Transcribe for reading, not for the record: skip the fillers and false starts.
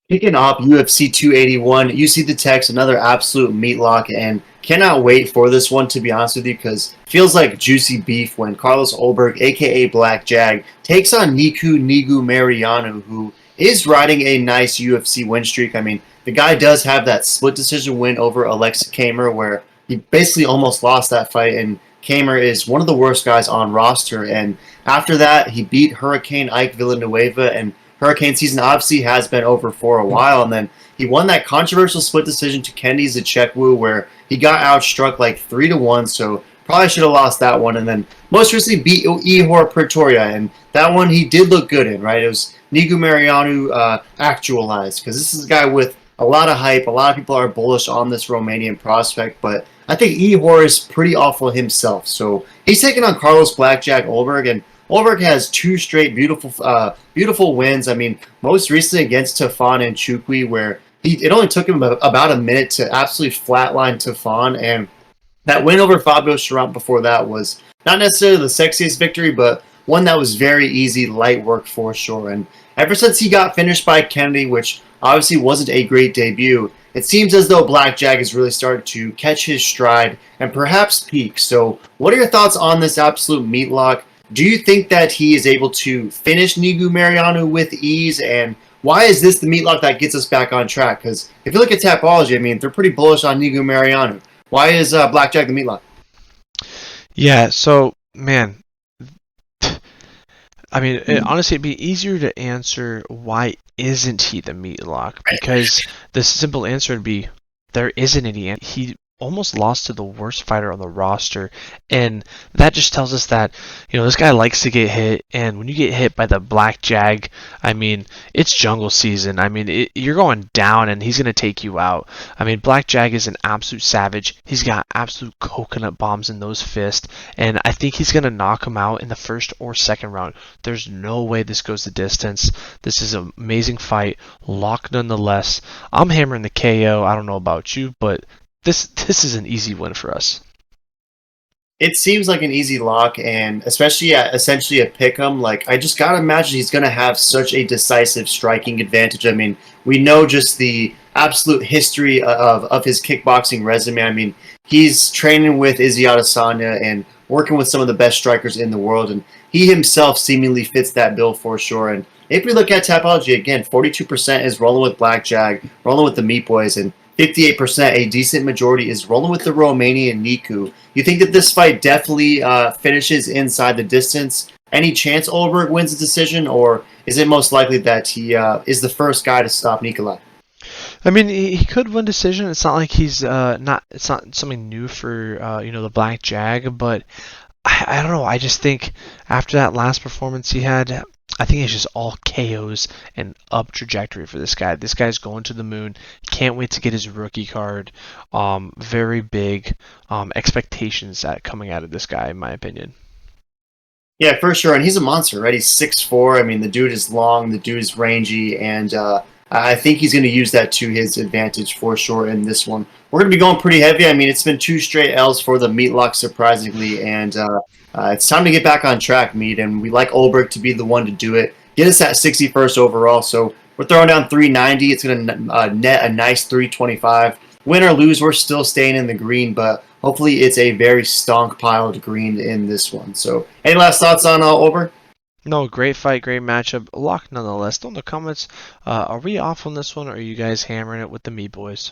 Kicking off UFC 281, you see the text, another absolute meat lock, and cannot wait for this one, to be honest with you, because it feels like juicy beef when Carlos Ulberg, aka Black Jag, takes on Nicolae Negumereanu, who is riding a nice UFC win streak. I mean, the guy does have that split decision win over Alexa Kamer, where he basically almost lost that fight, and Kamer is one of the worst guys on roster. And after that, he beat Hurricane Ike Villanueva, and Hurricane season obviously has been over for a while, and then he won that controversial split decision to Kenny Zachekwu where he got outstruck like 3-1, so probably should have lost that one. And then most recently beat Ihor Pretoria, and that one he did look good in, right? It was Negumereanu actualized, because this is a guy with a lot of hype. A lot of people are bullish on this Romanian prospect, but I think Ihor is pretty awful himself. So he's taking on Carlos Blackjack Ulberg, and Ulberg has two straight beautiful wins. I mean, most recently against Tafon and Chukwi, where it only took him about a minute to absolutely flatline Tafon, and that win over Fabio Charant before that was not necessarily the sexiest victory, but one that was very easy, light work for sure. And ever since he got finished by Kennedy, which obviously wasn't a great debut, it seems as though Black Jag has really started to catch his stride and perhaps peak. So what are your thoughts on this absolute meat lock? Do you think that he is able to finish Negumereanu with ease? And why is this the meat lock that gets us back on track? Because if you look at Tapology, I mean, they're pretty bullish on Negumereanu. Why is Blackjack the meat lock? Yeah, so man, I mean, honestly, it'd be easier to answer why isn't he the meat lock? Because the simple answer would be there isn't any. He almost lost to the worst fighter on the roster, and that just tells us that this guy likes to get hit, and when you get hit by the Black Jag, I mean, it's jungle season. I mean, you're going down and he's going to take you out. I mean, Black Jag is an absolute savage. He's got absolute coconut bombs in those fists, and I think he's going to knock him out in the first or second round. There's no way this goes the distance. This is an amazing fight, lock nonetheless. I'm hammering the KO. I don't know about you, but this is an easy win for us. It seems like an easy lock, and especially at essentially a pick'em. Like, I just gotta imagine he's gonna have such a decisive striking advantage. I mean, we know just the absolute history of his kickboxing resume. I mean, he's training with Izzy Adesanya and working with some of the best strikers in the world, and he himself seemingly fits that bill for sure. And if we look at Tapology again, 42% is rolling with Black Jag, rolling with the Meat Boys, and 58%, a decent majority, is rolling with the Romanian Niku. You think that this fight definitely finishes inside the distance? Any chance Ulberg wins the decision, or is it most likely that he is the first guy to stop Nicolae? I mean, he could win decision. It's not like he's not. It's not something new for the Black Jag, but I don't know. I just think after that last performance he had, I think it's just all KOs and up trajectory for this guy. This guy's going to the moon. Can't wait to get his rookie card. Very big expectations coming out of this guy, in my opinion. Yeah, for sure. And he's a monster, right? He's 6'4". I mean, the dude is long, the dude is rangy, and I think he's going to use that to his advantage for sure in this one. We're going to be going pretty heavy. I mean, it's been two straight L's for the meat lock, surprisingly, and it's time to get back on track, Meat, and we like Ulberg to be the one to do it. Get us at 61st overall, so we're throwing down 390. It's going to net a nice 325. Win or lose, we're still staying in the green, but hopefully it's a very stockpiled green in this one. So any last thoughts on Ulberg? No, great fight, great matchup. Lock nonetheless. Throw in the comments, are we off on this one, or are you guys hammering it with the Meat Boys?